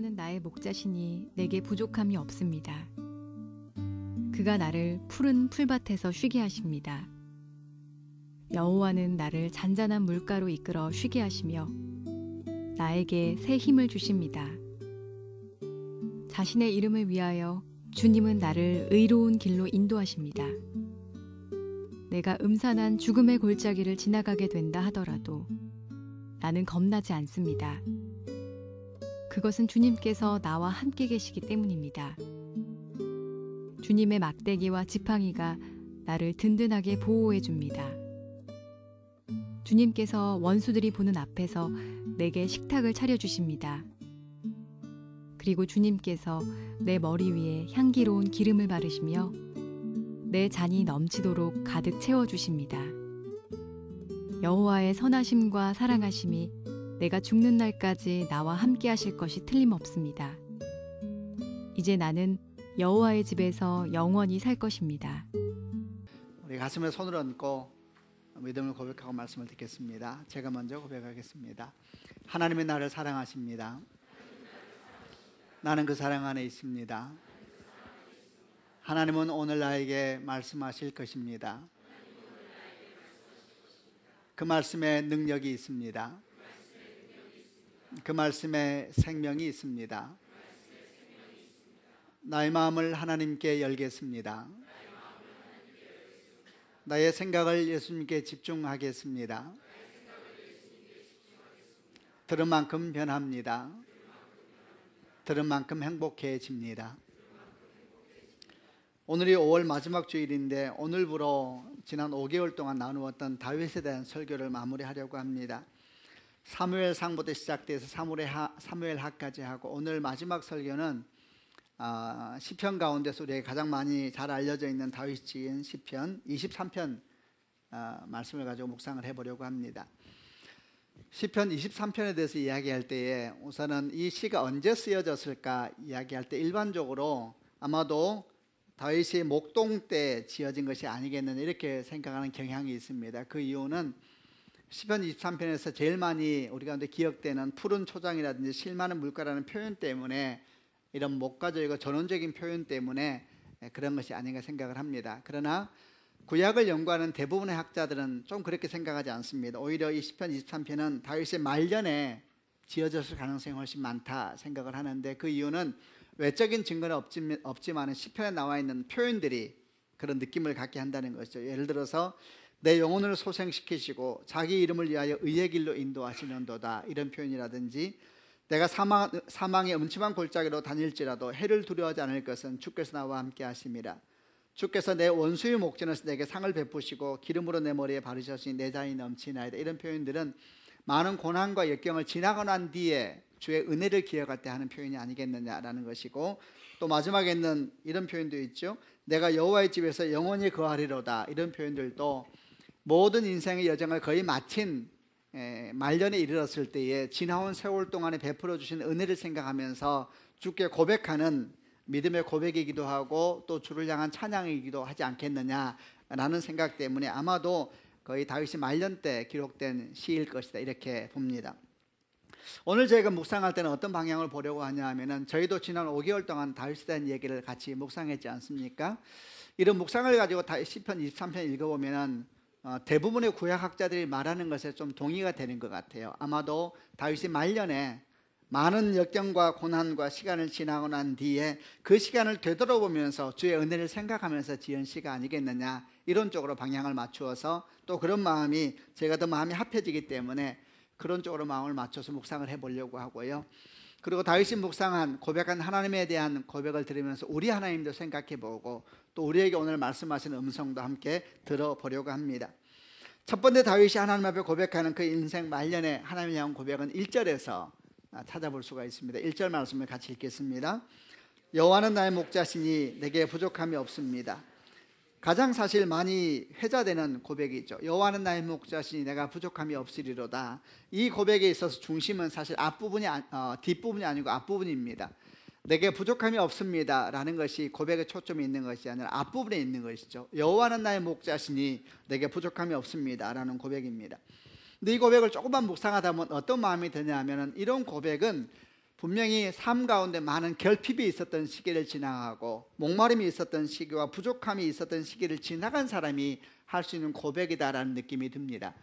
여호와는 나의 목자시니 내게 부족함이 없습니다. 그가 나를 푸른 풀밭에서 쉬게 하십니다. 여호와는 나를 잔잔한 물가로 이끌어 쉬게 하시며 나에게 새 힘을 주십니다. 자신의 이름을 위하여 주님은 나를 의로운 길로 인도하십니다. 내가 음산한 죽음의 골짜기를 지나가게 된다 하더라도 나는 겁나지 않습니다. 그것은 주님께서 나와 함께 계시기 때문입니다. 주님의 막대기와 지팡이가 나를 든든하게 보호해 줍니다. 주님께서 원수들이 보는 앞에서 내게 식탁을 차려주십니다. 그리고 주님께서 내 머리 위에 향기로운 기름을 바르시며 내 잔이 넘치도록 가득 채워주십니다. 여호와의 선하심과 사랑하심이 내가 죽는 날까지 나와 함께 하실 것이 틀림없습니다. 이제 나는 여호와의 집에서 영원히 살 것입니다. 우리 가슴에 손을 얹고 믿음을 고백하고 말씀을 듣겠습니다. 제가 먼저 고백하겠습니다. 하나님은 나를 사랑하십니다. 나는 그 사랑 안에 있습니다. 하나님은 오늘 나에게 말씀하실 것입니다. 그 말씀에 능력이 있습니다. 그 말씀에 생명이 있습니다. 나의 마음을 하나님께 열겠습니다. 나의 생각을 예수님께 집중하겠습니다. 들은 만큼 변합니다. 들은 만큼 행복해집니다. 오늘이 5월 마지막 주일인데 오늘부로 지난 5개월 동안 나누었던 다윗에 대한 설교를 마무리하려고 합니다. 사무엘상부터 시작돼서 사무엘하까지 하고 오늘 마지막 설교는 시편 가운데서 우리에게 가장 많이 잘 알려져 있는 다윗이 지은 시편 23편 말씀을 가지고 묵상을 해보려고 합니다. 시편 23편에 대해서 이야기할 때에 우선은 이 시가 언제 쓰여졌을까 이야기할 때 일반적으로 아마도 다윗이 목동 때 지어진 것이 아니겠느냐 이렇게 생각하는 경향이 있습니다. 그 이유는 시편 23편에서 제일 많이 우리 가운데 기억되는 푸른 초장이라든지 실 많은 물가라는 표현 때문에 이런 목가적이고 전원적인 표현 때문에 그런 것이 아닌가 생각을 합니다. 그러나 구약을 연구하는 대부분의 학자들은 좀 그렇게 생각하지 않습니다. 오히려 이 시편 23편은 다윗의 말년에 지어졌을 가능성이 훨씬 많다 생각을 하는데 그 이유는 외적인 증거는 없지만 시편에 나와 있는 표현들이 그런 느낌을 갖게 한다는 것이죠. 예를 들어서 내 영혼을 소생시키시고 자기 이름을 위하여 의의 길로 인도하시는도다 이런 표현이라든지 내가 사망의 음침한 골짜기로 다닐지라도 해를 두려워하지 않을 것은 주께서 나와 함께 하심이라. 주께서 내 원수의 목전에서 내게 상을 베푸시고 기름으로 내 머리에 바르셨으니 내 잔이 넘치나이다. 이런 표현들은 많은 고난과 역경을 지나고 난 뒤에 주의 은혜를 기억할 때 하는 표현이 아니겠느냐라는 것이고 또 마지막에 있는 이런 표현도 있죠. 내가 여호와의 집에서 영원히 거하리로다. 이런 표현들도 모든 인생의 여정을 거의 마친 말년에 이르렀을 때에 지나온 세월 동안에 베풀어 주신 은혜를 생각하면서 주께 고백하는 믿음의 고백이기도 하고 또 주를 향한 찬양이기도 하지 않겠느냐라는 생각 때문에 아마도 거의 다윗이 말년 때 기록된 시일 것이다 이렇게 봅니다. 오늘 저희가 묵상할 때는 어떤 방향을 보려고 하냐 하면은 저희도 지난 5개월 동안 다윗에 대한 얘기를 같이 묵상했지 않습니까? 이런 묵상을 가지고 시편 23편 읽어보면은 대부분의 구약학자들이 말하는 것에 좀 동의가 되는 것 같아요. 아마도 다윗이 말년에 많은 역경과 고난과 시간을 지나고 난 뒤에 그 시간을 되돌아보면서 주의 은혜를 생각하면서 지은 시가 아니겠느냐 이런 쪽으로 방향을 맞추어서 또 그런 마음이 제가 더 마음이 합해지기 때문에 그런 쪽으로 마음을 맞춰서 묵상을 해보려고 하고요. 그리고 다윗이 묵상한 고백한 하나님에 대한 고백을 들으면서 우리 하나님도 생각해보고 또 우리에게 오늘 말씀하시는 음성도 함께 들어보려고 합니다. 첫 번째 다윗이 하나님 앞에 고백하는 그 인생 말년의 하나님에 대한 고백은 1절에서 찾아볼 수가 있습니다. 1절 말씀을 같이 읽겠습니다. 여호와는 나의 목자시니 내게 부족함이 없습니다. 가장 사실 많이 회자되는 고백이죠. 여호와는 나의 목자시니 내가 부족함이 없으리로다. 이 고백에 있어서 중심은 사실 뒷부분이 아니고 앞부분입니다. 내게 부족함이 없습니다 라는 것이 고백에 초점이 있는 것이 아니라 앞부분에 있는 것이죠. 여호와는 나의 목자시니 내게 부족함이 없습니다 라는 고백입니다. 근데 이 고백을 조금만 묵상하다 보면 어떤 마음이 드냐 하면 이런 고백은 분명히 삶 가운데 많은 결핍이 있었던 시기를 지나가고 목마름이 있었던 시기와 부족함이 있었던 시기를 지나간 사람이 할 수 있는 고백이다라는 느낌이 듭니다.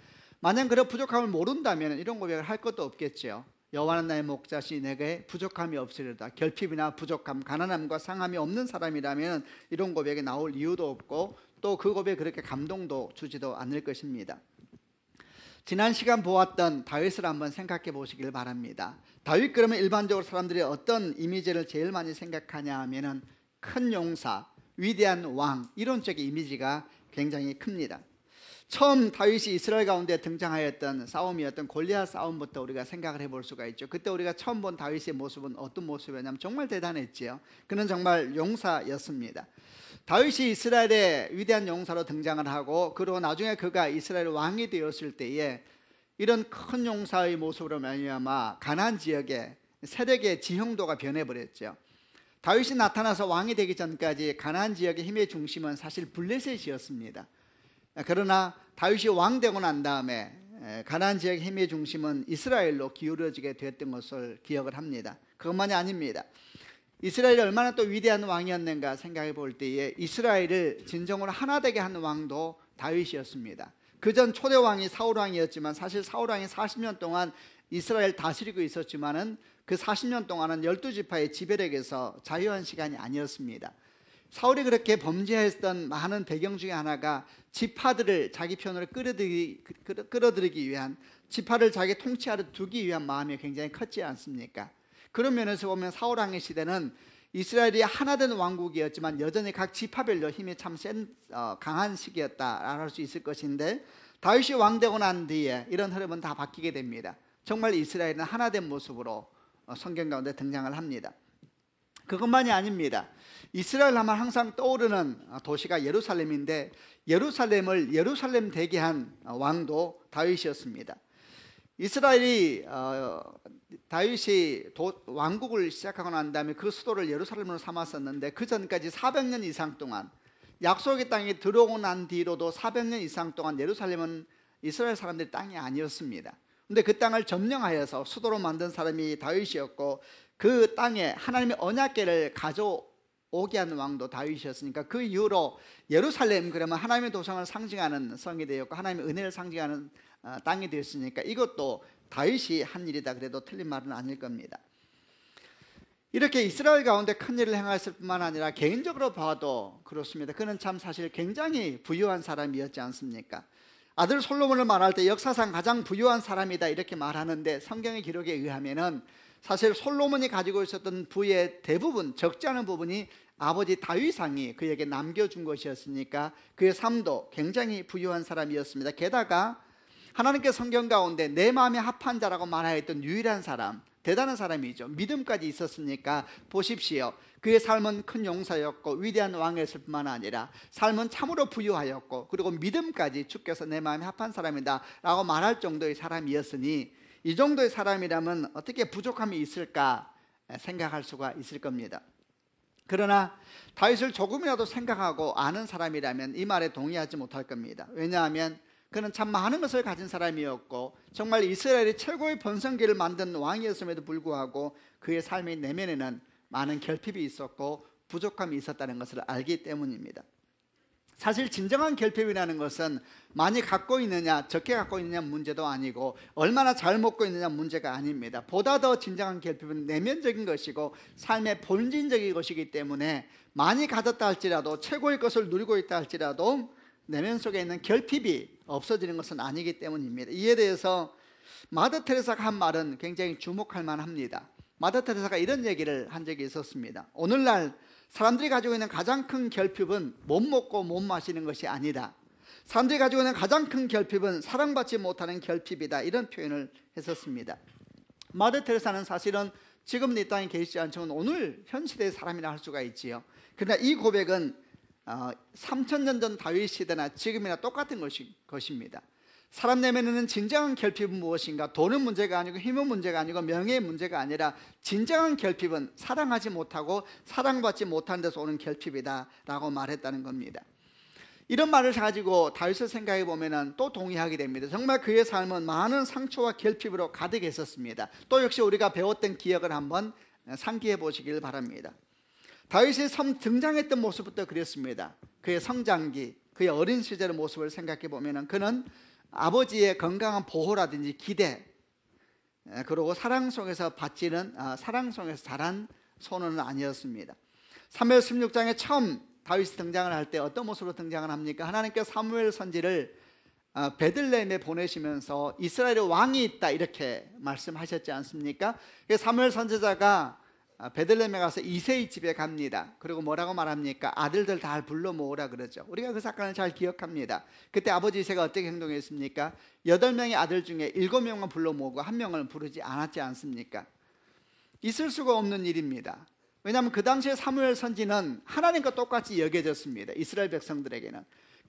만약 그런 부족함을 모른다면 이런 고백을 할 것도 없겠죠. 여호와는 나의 목자시 내게 부족함이 없으리로다. 결핍이나 부족함, 가난함과 상함이 없는 사람이라면 이런 고백이 나올 이유도 없고 또 그 고백에 그렇게 감동도 주지도 않을 것입니다. 지난 시간 보았던 다윗을 한번 생각해 보시길 바랍니다. 다윗 그러면 일반적으로 사람들이 어떤 이미지를 제일 많이 생각하냐 하면은 큰 용사, 위대한 왕, 이론적인 이미지가 굉장히 큽니다. 처음 다윗이 이스라엘 가운데 등장하였던 싸움이었던 골리앗 싸움부터 우리가 생각을 해볼 수가 있죠. 그때 우리가 처음 본 다윗의 모습은 어떤 모습이었냐면 정말 대단했지요. 그는 정말 용사였습니다. 다윗이 이스라엘의 위대한 용사로 등장을 하고 그리고 나중에 그가 이스라엘 왕이 되었을 때에 이런 큰 용사의 모습으로 말미암아 가나안 지역의 세력의 지형도가 변해버렸죠. 다윗이 나타나서 왕이 되기 전까지 가나안 지역의 힘의 중심은 사실 블레셋이었습니다. 그러나 다윗이 왕 되고 난 다음에 가나안 지역의 힘의 중심은 이스라엘로 기울어지게 되었던 것을 기억을 합니다. 그것만이 아닙니다. 이스라엘이 얼마나 또 위대한 왕이었는가 생각해 볼 때에 이스라엘을 진정으로 하나 되게 한 왕도 다윗이었습니다. 그전 초대 왕이 사울 왕이었지만 사실 사울 왕이 40년 동안 이스라엘 다스리고 있었지만은 그 40년 동안은 12지파의 지배력에서 자유한 시간이 아니었습니다. 사울이 그렇게 범죄했던 많은 배경 중에 하나가 지파들을 자기 편으로 끌어들이기 위한, 지파를 자기 통치 아래 두기 위한 마음이 굉장히 컸지 않습니까? 그런 면에서 보면 사울 왕의 시대는 이스라엘이 하나된 왕국이었지만 여전히 각 지파별로 힘이 참 강한 시기였다라고 할 수 있을 것인데 다윗이 왕되고 난 뒤에 이런 흐름은 다 바뀌게 됩니다. 정말 이스라엘은 하나된 모습으로 성경 가운데 등장을 합니다. 그것만이 아닙니다. 이스라엘 하면 항상 떠오르는 도시가 예루살렘인데 예루살렘을 예루살렘 되게 한 왕도 다윗이었습니다. 이스라엘이 다윗이 왕국을 시작하고 난 다음에 그 수도를 예루살렘으로 삼았었는데 그 전까지 400년 이상 동안 약속의 땅에 들어오고 난 뒤로도 400년 이상 동안 예루살렘은 이스라엘 사람들의 땅이 아니었습니다. 그런데 그 땅을 점령하여서 수도로 만든 사람이 다윗이었고 그 땅에 하나님의 언약궤를 가져오게 한 왕도 다윗이었으니까 그 이후로 예루살렘 그러면 하나님의 도성을 상징하는 성이 되었고 하나님의 은혜를 상징하는 땅이 되었으니까 이것도 다윗이 한 일이다 그래도 틀린 말은 아닐 겁니다. 이렇게 이스라엘 가운데 큰 일을 행하였을 뿐만 아니라 개인적으로 봐도 그렇습니다. 그는 참 사실 굉장히 부유한 사람이었지 않습니까? 아들 솔로몬을 말할 때 역사상 가장 부유한 사람이다 이렇게 말하는데 성경의 기록에 의하면은 사실 솔로몬이 가지고 있었던 부의 대부분, 적지 않은 부분이 아버지 다윗왕이 그에게 남겨준 것이었으니까 그의 삶도 굉장히 부유한 사람이었습니다. 게다가 하나님께 성경 가운데 내 마음에 합한 자라고 말하였던 유일한 사람, 대단한 사람이죠. 믿음까지 있었으니까 보십시오. 그의 삶은 큰 용사였고 위대한 왕이었을 뿐만 아니라 삶은 참으로 부유하였고 그리고 믿음까지 주께서 내 마음에 합한 사람이다 라고 말할 정도의 사람이었으니 이 정도의 사람이라면 어떻게 부족함이 있을까 생각할 수가 있을 겁니다. 그러나 다윗을 조금이라도 생각하고 아는 사람이라면 이 말에 동의하지 못할 겁니다. 왜냐하면 그는 참 많은 것을 가진 사람이었고 정말 이스라엘의 최고의 번성기를 만든 왕이었음에도 불구하고 그의 삶의 내면에는 많은 결핍이 있었고 부족함이 있었다는 것을 알기 때문입니다. 사실 진정한 결핍이라는 것은 많이 갖고 있느냐 적게 갖고 있느냐 문제도 아니고 얼마나 잘 먹고 있느냐 문제가 아닙니다. 보다 더 진정한 결핍은 내면적인 것이고 삶의 본질적인 것이기 때문에 많이 가졌다 할지라도 최고의 것을 누리고 있다 할지라도 내면 속에 있는 결핍이 없어지는 것은 아니기 때문입니다. 이에 대해서 마더 테레사가 한 말은 굉장히 주목할 만합니다. 마더 테레사가 이런 얘기를 한 적이 있었습니다. 오늘날 사람들이 가지고 있는 가장 큰 결핍은 못 먹고 못 마시는 것이 아니다. 사람들이 가지고 있는 가장 큰 결핍은 사랑받지 못하는 결핍이다. 이런 표현을 했었습니다. 마더 테레사는 사실은 지금 이 땅에 계시지 않지만 오늘 현 시대의 사람이라 할 수가 있지요. 그러나 이 고백은 3000년 전 다윗 시대나 지금이나 똑같은 것입니다. 사람 내면에는 진정한 결핍은 무엇인가? 돈은 문제가 아니고 힘은 문제가 아니고 명예의 문제가 아니라 진정한 결핍은 사랑하지 못하고 사랑받지 못한 데서 오는 결핍이다 라고 말했다는 겁니다. 이런 말을 가지고 다윗을 생각해 보면 또 동의하게 됩니다. 정말 그의 삶은 많은 상처와 결핍으로 가득했었습니다. 또 역시 우리가 배웠던 기억을 한번 상기해 보시길 바랍니다. 다윗이 등장했던 모습부터 그랬습니다. 그의 성장기, 그의 어린 시절의 모습을 생각해 보면 그는 아버지의 건강한 보호라든지 기대, 그리고 사랑 속에서 자란 소년은 아니었습니다. 사무엘 16장에 처음 다윗이 등장을 할 때 어떤 모습으로 등장을 합니까? 하나님께서 사무엘 선지를 베들레헴에 보내시면서 이스라엘의 왕이 있다 이렇게 말씀하셨지 않습니까? 사무엘 선지자가 베들레헴에 가서 이새의 집에 갑니다. 그리고 뭐라고 말합니까? 아들들 다 불러 모으라 그러죠. 우리가 그 사건을 잘 기억합니다. 그때 아버지 이새가 어떻게 행동했습니까? 8명의 아들 중에 7명만 불러 모으고 1명을 부르지 않았지 않습니까? 있을 수가 없는 일입니다. 왜냐하면 그 당시에 사무엘 선지는 하나님과 똑같이 여겨졌습니다. 이스라엘 백성들에게는.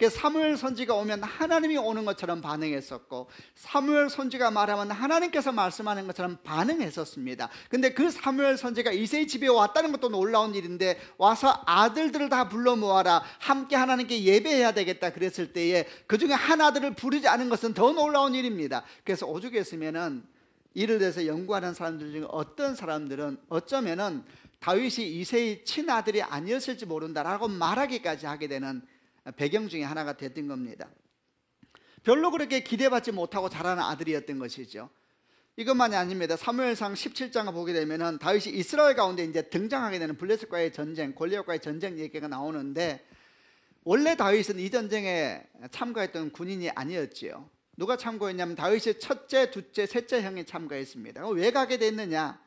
사무엘 선지가 오면 하나님이 오는 것처럼 반응했었고, 사무엘 선지가 말하면 하나님께서 말씀하는 것처럼 반응했었습니다. 근데 그 사무엘 선지가 이새의 집에 왔다는 것도 놀라운 일인데, 와서 아들들을 다 불러 모아라, 함께 하나님께 예배해야 되겠다 그랬을 때에 그 중에 한 아들을 부르지 않은 것은 더 놀라운 일입니다. 그래서 오죽했으면은 이를 대해서 연구하는 사람들 중에 어떤 사람들은 어쩌면은 다윗이 이새의 친아들이 아니었을지 모른다라고 말하기까지 하게 되는 배경 중에 하나가 됐던 겁니다. 별로 그렇게 기대받지 못하고 자라는 아들이었던 것이죠. 이것만이 아닙니다. 사무엘상 17장을 보게 되면은 다윗이 이스라엘 가운데 이제 등장하게 되는 블레셋과의 전쟁, 골리앗과의 전쟁 얘기가 나오는데, 원래 다윗은 이 전쟁에 참가했던 군인이 아니었지요. 누가 참가했냐면 다윗의 첫째, 둘째, 셋째 형이 참가했습니다. 왜 가게 됐느냐?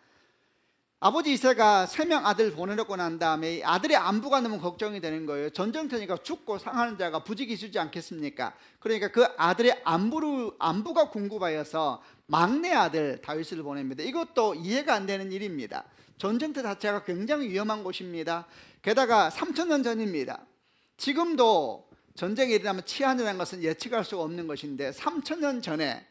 아버지 이새가 3명 아들 보내놓고 난 다음에 아들의 안부가 너무 걱정이 되는 거예요. 전쟁터니까 죽고 상하는 자가 부지기수지 않겠습니까? 그러니까 그 아들의 안부가 궁금하여서 막내 아들 다윗을 보냅니다. 이것도 이해가 안 되는 일입니다. 전쟁터 자체가 굉장히 위험한 곳입니다. 게다가 3,000년 전입니다. 지금도 전쟁이 일어나면 치안이라는 것은 예측할 수가 없는 것인데, 3,000년 전에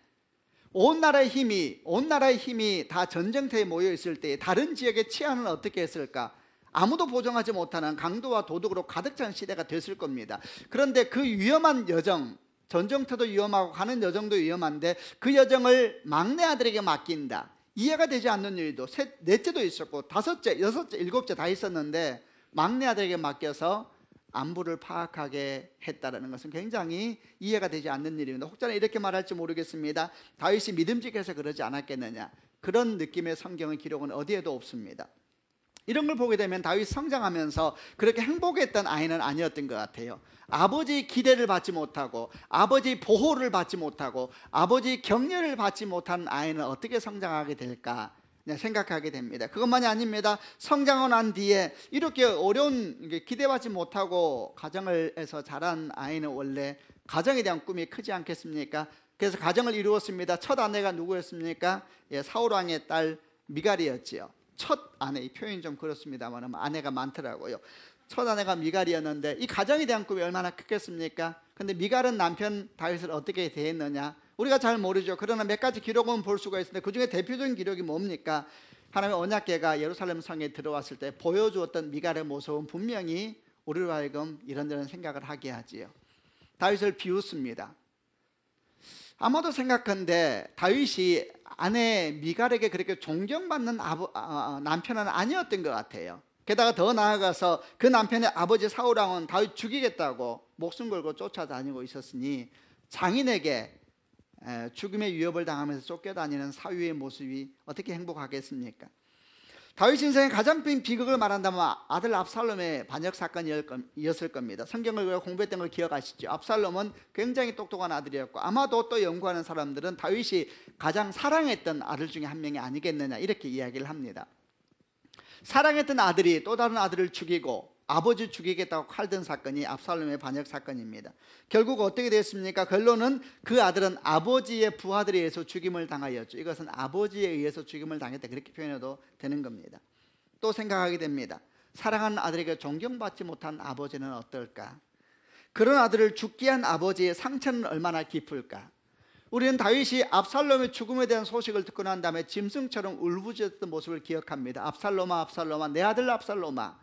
온 나라의 힘이 다 전쟁터에 모여 있을 때 다른 지역의 치안은 어떻게 했을까? 아무도 보정하지 못하는 강도와 도둑으로 가득 찬 시대가 됐을 겁니다. 그런데 그 위험한 여정, 전쟁터도 위험하고 가는 여정도 위험한데 그 여정을 막내 아들에게 맡긴다. 이해가 되지 않는 일도 넷째도 있었고 5째, 6째, 7째 다 있었는데 막내 아들에게 맡겨서 안부를 파악하게 했다는 것은 굉장히 이해가 되지 않는 일입니다. 혹자는 이렇게 말할지 모르겠습니다. 다윗이 믿음직해서 그러지 않았겠느냐. 그런 느낌의 성경의 기록은 어디에도 없습니다. 이런 걸 보게 되면 다윗 성장하면서 그렇게 행복했던 아이는 아니었던 것 같아요. 아버지의 기대를 받지 못하고, 아버지의 보호를 받지 못하고, 아버지의 격려를 받지 못한 아이는 어떻게 성장하게 될까 생각하게 됩니다. 그것만이 아닙니다. 성장하고 난 뒤에 이렇게 어려운, 기대받지 못하고 가정을 해서 자란 아이는 원래 가정에 대한 꿈이 크지 않겠습니까? 그래서 가정을 이루었습니다. 첫 아내가 누구였습니까? 사울왕의 딸 미갈이었지요. 첫 아내, 이 표현이 좀 그렇습니다만 아내가 많더라고요. 첫 아내가 미갈이었는데 이 가정에 대한 꿈이 얼마나 크겠습니까? 근데 미갈은 남편 다윗을 어떻게 대했느냐? 우리가 잘 모르죠. 그러나 몇 가지 기록은 볼 수가 있는데 그 중에 대표적인 기록이 뭡니까? 하나님의 언약궤가 예루살렘 성에 들어왔을 때 보여주었던 미갈의 모습은 분명히 우리로 하여금 이런저런 생각을 하게 하지요. 다윗을 비웃습니다. 아마도 생각한데 다윗이 아내 미갈에게 그렇게 존경받는 남편은 아니었던 것 같아요. 게다가 더 나아가서 그 남편의 아버지 사울왕은 다윗 죽이겠다고 목숨 걸고 쫓아다니고 있었으니 장인에게 죽음의 위협을 당하면서 쫓겨다니는 사위의 모습이 어떻게 행복하겠습니까? 다윗 인생의 가장 큰 비극을 말한다면 아들 압살롬의 반역 사건이었을 겁니다. 성경을 공부했던 걸 기억하시죠? 압살롬은 굉장히 똑똑한 아들이었고 아마도 또 연구하는 사람들은 다윗이 가장 사랑했던 아들 중에 한 명이 아니겠느냐 이렇게 이야기를 합니다. 사랑했던 아들이 또 다른 아들을 죽이고 아버지 죽이겠다고 칼든 사건이 압살롬의 반역 사건입니다. 결국 어떻게 됐습니까? 결론은 그 아들은 아버지의 부하들에 의해서 죽임을 당하였죠. 이것은 아버지에 의해서 죽임을 당했다 그렇게 표현해도 되는 겁니다. 또 생각하게 됩니다. 사랑하는 아들에게 존경받지 못한 아버지는 어떨까? 그런 아들을 죽게 한 아버지의 상처는 얼마나 깊을까? 우리는 다윗이 압살롬의 죽음에 대한 소식을 듣고 난 다음에 짐승처럼 울부짖었던 모습을 기억합니다. 압살롬아, 압살롬아, 내 아들 압살롬아,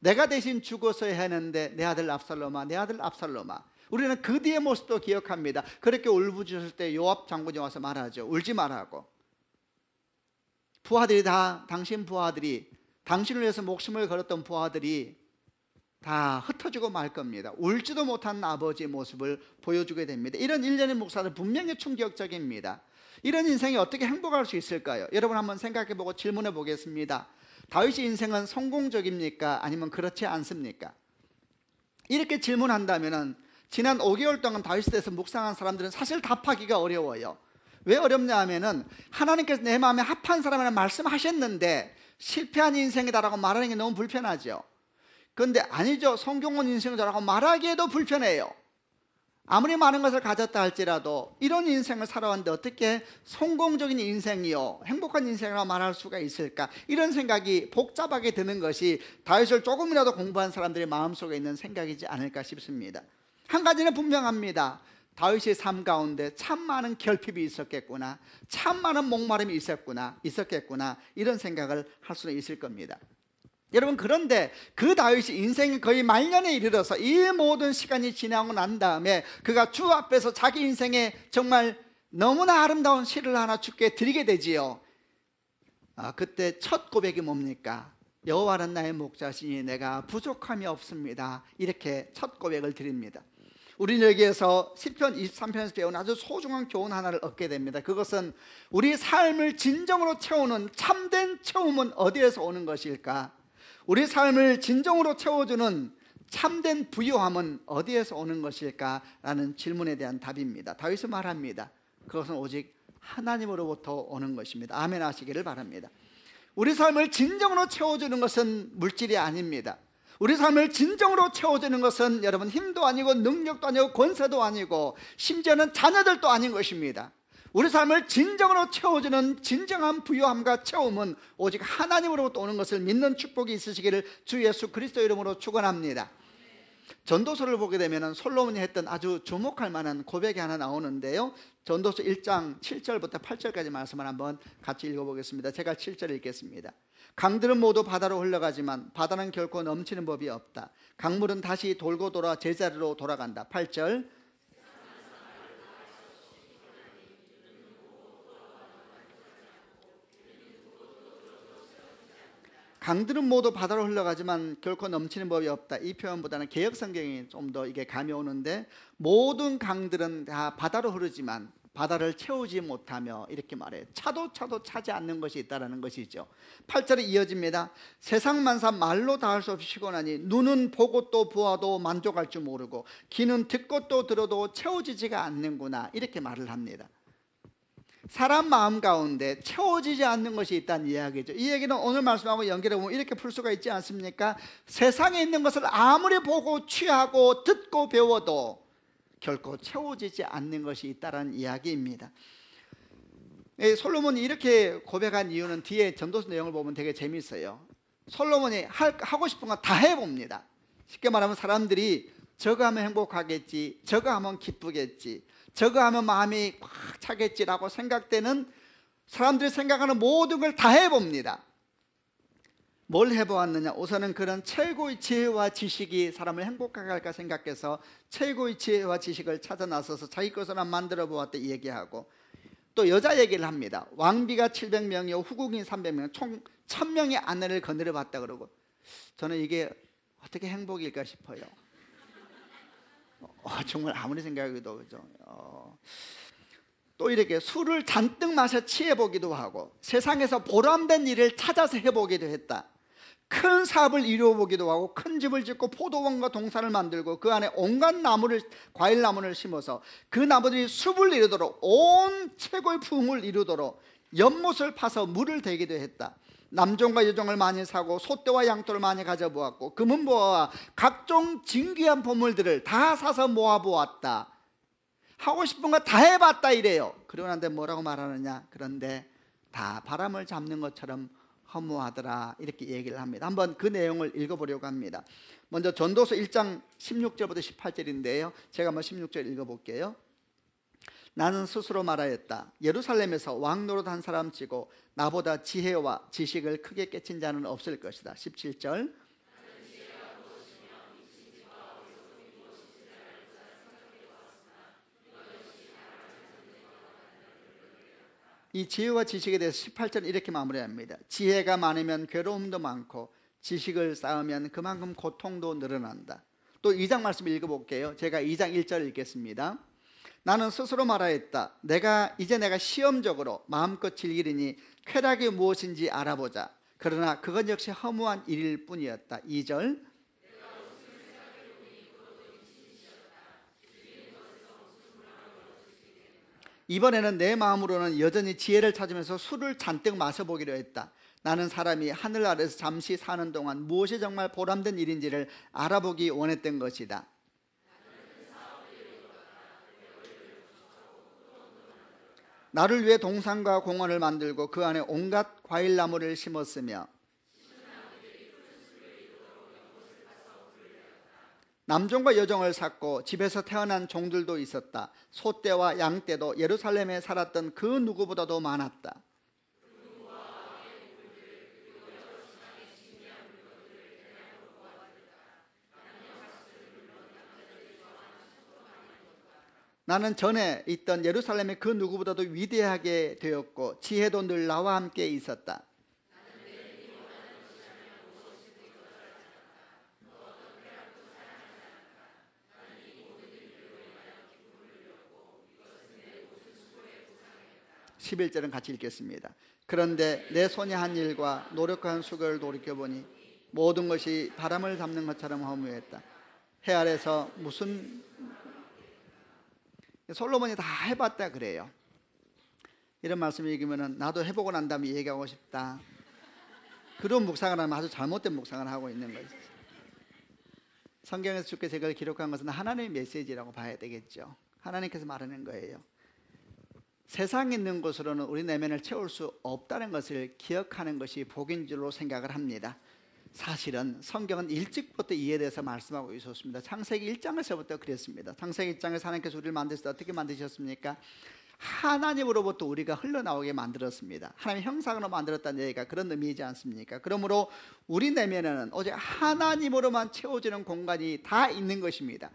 내가 대신 죽었어야 했는데 내 아들 압살롬아, 내 아들 압살롬아. 우리는 그 뒤의 모습도 기억합니다. 그렇게 울부짖을 때 요압 장군이 와서 말하죠. 울지 말라고. 부하들이 다, 당신 부하들이, 당신을 위해서 목숨을 걸었던 부하들이 다 흩어지고 말 겁니다. 울지도 못한 아버지의 모습을 보여주게 됩니다. 이런 일련의 묵사는 분명히 충격적입니다. 이런 인생이 어떻게 행복할 수 있을까요? 여러분 한번 생각해보고 질문해 보겠습니다. 다윗의 인생은 성공적입니까? 아니면 그렇지 않습니까? 이렇게 질문한다면 지난 5개월 동안 다윗에 대해서 묵상한 사람들은 사실 답하기가 어려워요. 왜 어렵냐 하면은 하나님께서 내 마음에 합한 사람이라 말씀하셨는데 실패한 인생이다라고 말하는 게 너무 불편하죠. 그런데 아니죠. 성공한 인생이다라고 말하기에도 불편해요. 아무리 많은 것을 가졌다 할지라도 이런 인생을 살아왔는데 어떻게 성공적인 인생이요, 행복한 인생이라고 말할 수가 있을까? 이런 생각이 복잡하게 드는 것이 다윗을 조금이라도 공부한 사람들의 마음속에 있는 생각이지 않을까 싶습니다. 한 가지는 분명합니다. 다윗의 삶 가운데 참 많은 결핍이 있었겠구나, 참 많은 목마름이 있었겠구나 이런 생각을 할 수는 있을 겁니다. 여러분, 그런데 그 다윗이 인생이 거의 말년에 이르러서 이 모든 시간이 지나고 난 다음에 그가 주 앞에서 자기 인생에 정말 너무나 아름다운 시를 하나 주께 드리게 되지요. 그때 첫 고백이 뭡니까? 여호와는 나의 목자시니 내가 부족함이 없습니다. 이렇게 첫 고백을 드립니다. 우리는 여기에서 시편 23편에서 배운 아주 소중한 교훈 하나를 얻게 됩니다. 그것은 우리 삶을 진정으로 채우는 참된 채움은 어디에서 오는 것일까? 우리 삶을 진정으로 채워주는 참된 부유함은 어디에서 오는 것일까라는 질문에 대한 답입니다. 다윗은 말합니다. 그것은 오직 하나님으로부터 오는 것입니다. 아멘 하시기를 바랍니다. 우리 삶을 진정으로 채워주는 것은 물질이 아닙니다. 우리 삶을 진정으로 채워주는 것은 여러분 힘도 아니고 능력도 아니고 권세도 아니고 심지어는 자녀들도 아닌 것입니다. 우리 삶을 진정으로 채워주는 진정한 부유함과 채움은 오직 하나님으로부터 오는 것을 믿는 축복이 있으시기를 주 예수 그리스도 이름으로 축원합니다. 전도서를 보게 되면 솔로몬이 했던 아주 주목할 만한 고백이 하나 나오는데요, 전도서 1장 7절부터 8절까지 말씀을 한번 같이 읽어보겠습니다. 제가 7절 읽겠습니다. 강들은 모두 바다로 흘러가지만 바다는 결코 넘치는 법이 없다. 강물은 다시 돌고 돌아 제자리로 돌아간다. 8절. 강들은 모두 바다로 흘러가지만 결코 넘치는 법이 없다. 이 표현보다는 개역성경이 좀 더 이게 감이 오는데, 모든 강들은 다 바다로 흐르지만 바다를 채우지 못하며 이렇게 말해요. 차도 차지 않는 것이 있다는 것이죠. 8절에 이어집니다. 세상 만사 말로 다 할 수 없이 피곤하니 눈은 보고 또 보아도 만족할 줄 모르고 귀는 듣고 또 들어도 채워지지가 않는구나 이렇게 말을 합니다. 사람 마음 가운데 채워지지 않는 것이 있다는 이야기죠. 이 얘기는 오늘 말씀하고 연결해 보면 이렇게 풀 수가 있지 않습니까? 세상에 있는 것을 아무리 보고 취하고 듣고 배워도 결코 채워지지 않는 것이 있다는 이야기입니다. 솔로몬이 이렇게 고백한 이유는 뒤에 전도서 내용을 보면 되게 재미있어요. 솔로몬이 하고 싶은 거 다 해봅니다. 쉽게 말하면 사람들이 저거 하면 행복하겠지, 저거 하면 기쁘겠지, 저거 하면 마음이 꽉 차겠지라고 생각되는, 사람들이 생각하는 모든 걸 다 해봅니다. 뭘 해보았느냐? 우선은 그런 최고의 지혜와 지식이 사람을 행복하게 할까 생각해서 최고의 지혜와 지식을 찾아 나서서 자기 것으로 만들어 보았다 이 얘기하고, 또 여자 얘기를 합니다. 왕비가 700명이요 후궁이 300명, 총 1000명의 아내를 거느려 봤다 그러고, 저는 이게 어떻게 행복일까 싶어요. 정말 아무리 생각해도 그죠. 또 이렇게 술을 잔뜩 마셔 취해보기도 하고 세상에서 보람된 일을 찾아서 해보기도 했다. 큰 사업을 이루어보기도 하고 큰 집을 짓고 포도원과 동산을 만들고 그 안에 온갖 나무를, 과일나무를 심어서 그 나무들이 숲을 이루도록, 온 최고의 부흥을 이루도록 연못을 파서 물을 대기도 했다. 남종과 여종을 많이 사고 소떼와 양떼를 많이 가져보았고 금은보화와 각종 진귀한 보물들을 다 사서 모아보았다. 하고 싶은 거 다 해봤다 이래요. 그러고 난데 뭐라고 말하느냐? 그런데 다 바람을 잡는 것처럼 허무하더라 이렇게 얘기를 합니다. 한번 그 내용을 읽어보려고 합니다. 먼저 전도서 1장 16절부터 18절인데요 제가 한번 16절 읽어볼게요. 나는 스스로 말하였다. 예루살렘에서 왕노릇 한 사람 치고 나보다 지혜와 지식을 크게 깨친 자는 없을 것이다. 17절. 이 지혜와 지식에 대해서 18절 이렇게 마무리합니다. 지혜가 많으면 괴로움도 많고 지식을 쌓으면 그만큼 고통도 늘어난다. 또 2장 말씀 읽어볼게요. 제가 2장 1절 읽겠습니다. 나는 스스로 말하였다. 이제 내가 시험적으로 마음껏 즐기리니 쾌락이 무엇인지 알아보자. 그러나 그건 역시 허무한 일일 뿐이었다. 2절. 이번에는 내 마음으로는 여전히 지혜를 찾으면서 술을 잔뜩 마셔보기로 했다. 나는 사람이 하늘 아래서 잠시 사는 동안 무엇이 정말 보람된 일인지를 알아보기 원했던 것이다. 나를 위해 동산과 공원을 만들고 그 안에 온갖 과일나무를 심었으며 남종과 여종을 샀고 집에서 태어난 종들도 있었다. 소떼와 양떼도 예루살렘에 살았던 그 누구보다도 많았다. 나는 전에 있던 예루살렘의 그 누구보다도 위대하게 되었고 지혜도 늘 나와 함께 있었다. 11절은 같이 읽겠습니다. 그런데 내 손이 한 일과 노력한 수고를 돌이켜보니 모든 것이 바람을 잡는 것처럼 허무했다. 해 아래서 무슨 솔로몬이 다 해봤다 그래요. 이런 말씀 읽으면 나도 해보고 난 다음에 얘기하고 싶다. 그런 묵상을 하면 아주 잘못된 묵상을 하고 있는 거죠. 성경에서 주께서 이걸 기록한 것은 하나님의 메시지라고 봐야 되겠죠. 하나님께서 말하는 거예요. 세상에 있는 것으로는 우리 내면을 채울 수 없다는 것을 기억하는 것이 복인 줄로 생각을 합니다. 사실은 성경은 일찍부터 이에 대해서 말씀하고 있었습니다. 창세기 1장에서부터 그랬습니다. 창세기 1장에서 하나님께서 우리를 만드실 때 어떻게 만드셨습니까? 하나님으로부터 우리가 흘러나오게 만들었습니다. 하나님의 형상으로 만들었다는 얘기가 그런 의미이지 않습니까? 그러므로 우리 내면에는 오직 하나님으로만 채워지는 공간이 다 있는 것입니다.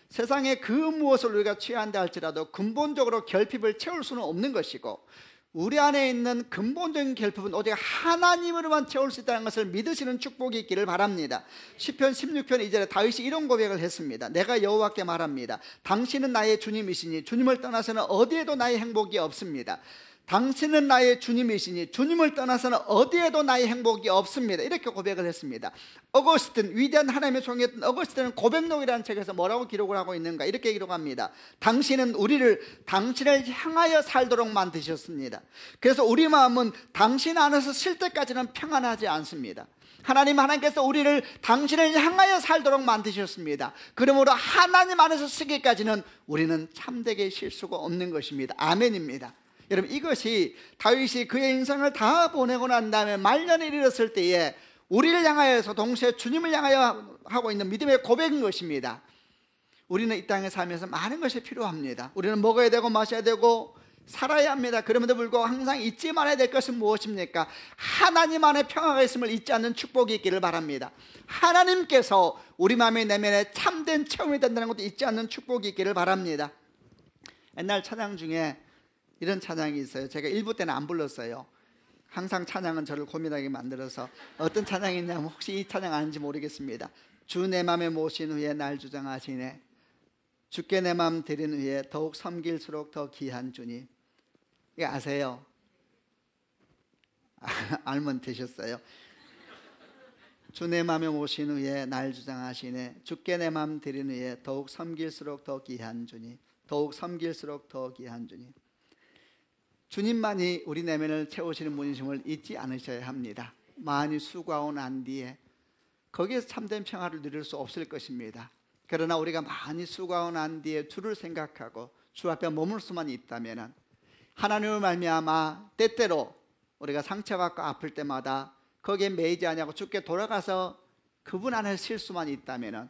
세상에 그 무엇을 우리가 취한다 할지라도 근본적으로 결핍을 채울 수는 없는 것이고 우리 안에 있는 근본적인 결핍은 오직 하나님으로만 채울 수 있다는 것을 믿으시는 축복이 있기를 바랍니다. 시편 16편 2절에 다윗이 이런 고백을 했습니다. 내가 여호와께 말합니다. 당신은 나의 주님이시니 주님을 떠나서는 어디에도 나의 행복이 없습니다. 당신은 나의 주님이시니 주님을 떠나서는 어디에도 나의 행복이 없습니다. 이렇게 고백을 했습니다. 어거스틴, 위대한 하나님의 종이었던 어거스틴은 고백록이라는 책에서 뭐라고 기록을 하고 있는가? 이렇게 기록합니다. 당신은 우리를 당신을 향하여 살도록 만드셨습니다. 그래서 우리 마음은 당신 안에서 쉴 때까지는 평안하지 않습니다. 하나님께서 우리를 당신을 향하여 살도록 만드셨습니다. 그러므로 하나님 안에서 쓰기까지는 우리는 참되게 쉴 수가 없는 것입니다. 아멘입니다. 여러분, 이것이 다윗이 그의 인생을 다 보내고 난 다음에 말년에 이르렀을 때에 우리를 향하여서 동시에 주님을 향하여 하고 있는 믿음의 고백인 것입니다. 우리는 이 땅에 살면서 많은 것이 필요합니다. 우리는 먹어야 되고 마셔야 되고 살아야 합니다. 그럼에도 불구하고 항상 잊지 말아야 될 것은 무엇입니까? 하나님 안에 평화가 있음을 잊지 않는 축복이 있기를 바랍니다. 하나님께서 우리 마음의 내면에 참된 체험이 된다는 것도 잊지 않는 축복이 있기를 바랍니다. 옛날 찬양 중에 이런 찬양이 있어요. 제가 1부 때는 안 불렀어요. 항상 찬양은 저를 고민하게 만들어서 어떤 찬양이 있냐면 혹시 이 찬양 아는지 모르겠습니다. 주 내 맘에 모신 후에 날 주장하시네. 주께 내 맘 드린 후에 더욱 섬길수록 더 귀한 주님. 이거 아세요? 알면 되셨어요. 주 내 맘에 모신 후에 날 주장하시네. 주께 내 맘 드린 후에 더욱 섬길수록 더 귀한 주님. 더욱 섬길수록 더 귀한 주님. 주님만이 우리 내면을 채우시는 분이심을 잊지 않으셔야 합니다. 많이 수고하고 난 뒤에 거기에서 참된 평화를 누릴 수 없을 것입니다. 그러나 우리가 많이 수고하고 난 뒤에 주를 생각하고 주 앞에 머물 수만 있다면 하나님을 말미암아 때때로 우리가 상처받고 아플 때마다 거기에 매이지 아니하고 주께 돌아가서 그분 안에 쉴 수만 있다면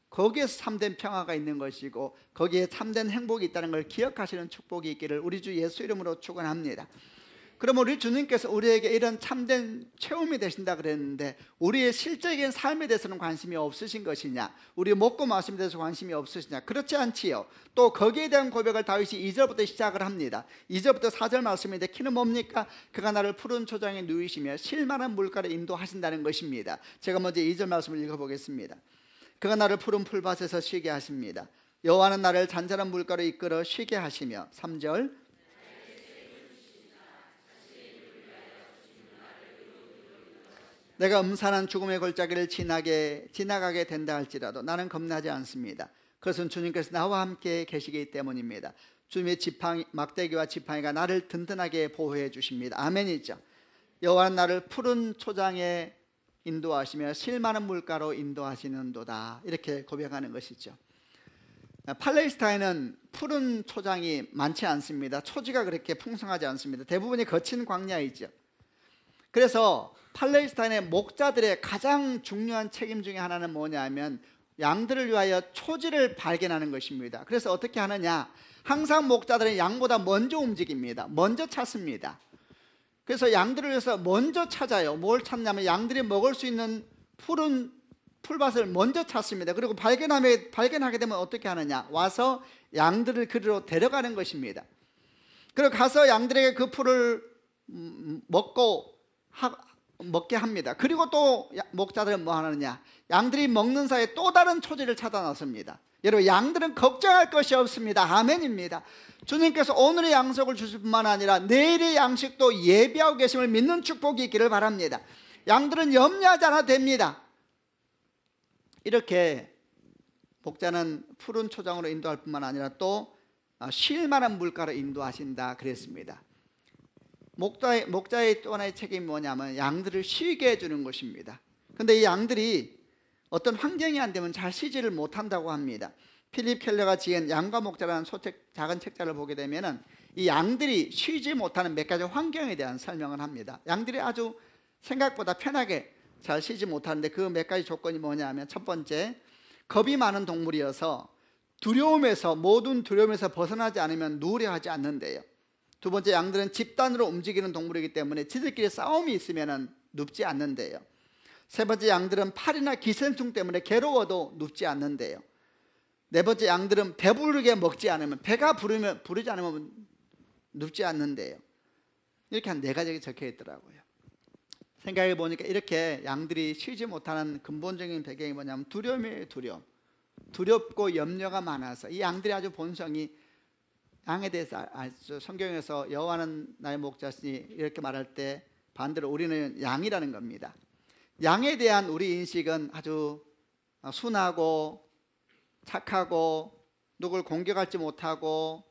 거기에서 참된 평화가 있는 것이고 거기에 참된 행복이 있다는 걸 기억하시는 축복이 있기를 우리 주 예수 이름으로 축원합니다. 그럼 우리 주님께서 우리에게 이런 참된 체험이 되신다 그랬는데 우리의 실적인 삶에 대해서는 관심이 없으신 것이냐, 우리 먹고 마심에 대해서 관심이 없으시냐? 그렇지 않지요. 또 거기에 대한 고백을 다윗이 2절부터 시작을 합니다. 2절부터 4절 말씀인데 키는 뭡니까? 그가 나를 푸른 초장에 누이시며 실만한 물가로 인도하신다는 것입니다. 제가 먼저 2절 말씀을 읽어보겠습니다. 그가 나를 푸른 풀밭에서 쉬게 하십니다. 여호와는 나를 잔잔한 물가로 이끌어 쉬게 하시며 3절 내가 음산한 죽음의 골짜기를 지나가게 된다 할지라도 나는 겁나지 않습니다. 그것은 주님께서 나와 함께 계시기 때문입니다. 주님의 막대기와 지팡이가 나를 든든하게 보호해 주십니다. 아멘이죠. 여호와는 나를 푸른 초장에 인도하시며 실만한 물가로 인도하시는도다, 이렇게 고백하는 것이죠. 팔레스타인은 푸른 초장이 많지 않습니다. 초지가 그렇게 풍성하지 않습니다. 대부분이 거친 광야이죠. 그래서 팔레스타인의 목자들의 가장 중요한 책임 중에 하나는 뭐냐면 양들을 위하여 초지를 발견하는 것입니다. 그래서 어떻게 하느냐, 항상 목자들은 양보다 먼저 움직입니다. 먼저 찾습니다. 그래서 양들을 위해서 먼저 찾아요. 뭘 찾냐면 양들이 먹을 수 있는 푸른 풀밭을 먼저 찾습니다. 그리고 발견하게 되면 어떻게 하느냐, 와서 양들을 그리로 데려가는 것입니다. 그리고 가서 양들에게 그 풀을 먹게 합니다. 그리고 또 목자들은 뭐 하느냐, 양들이 먹는 사이에 또 다른 초지를 찾아 나섭니다. 여러분, 양들은 걱정할 것이 없습니다. 아멘입니다. 주님께서 오늘의 양식을 주실 뿐만 아니라 내일의 양식도 예비하고 계심을 믿는 축복이 있기를 바랍니다. 양들은 염려하지 않아도 됩니다. 이렇게 목자는 푸른 초장으로 인도할 뿐만 아니라 또 쉴 만한 물가로 인도하신다 그랬습니다. 목자의 또 하나의 책임이 뭐냐면 양들을 쉬게 해주는 것입니다. 그런데 이 양들이 어떤 환경이 안 되면 잘 쉬지를 못한다고 합니다. 필립 켈러가 지은 양과 목자라는 작은 책자를 보게 되면 이 양들이 쉬지 못하는 몇 가지 환경에 대한 설명을 합니다. 양들이 아주 생각보다 편하게 잘 쉬지 못하는데 그 몇 가지 조건이 뭐냐면, 첫 번째, 겁이 많은 동물이어서 모든 두려움에서 벗어나지 않으면 누우려 하지 않는데요. 두 번째, 양들은 집단으로 움직이는 동물이기 때문에 지들끼리 싸움이 있으면 눕지 않는데요. 세 번째, 양들은 팔이나 기생충 때문에 괴로워도 눕지 않는데요. 네 번째, 양들은 배부르게 먹지 않으면, 배가 부르지 않으면 눕지 않는데요. 이렇게 한 4가지가 적혀 있더라고요. 생각해 보니까 이렇게 양들이 쉬지 못하는 근본적인 배경이 뭐냐면 두려움이에요. 두렵고 염려가 많아서 이 양들이 아주 본성이, 양에 대해서 성경에서 여호와는 나의 목자시니 이렇게 말할 때 반대로 우리는 양이라는 겁니다. 양에 대한 우리 인식은 아주 순하고 착하고 누굴 공격하지 못하고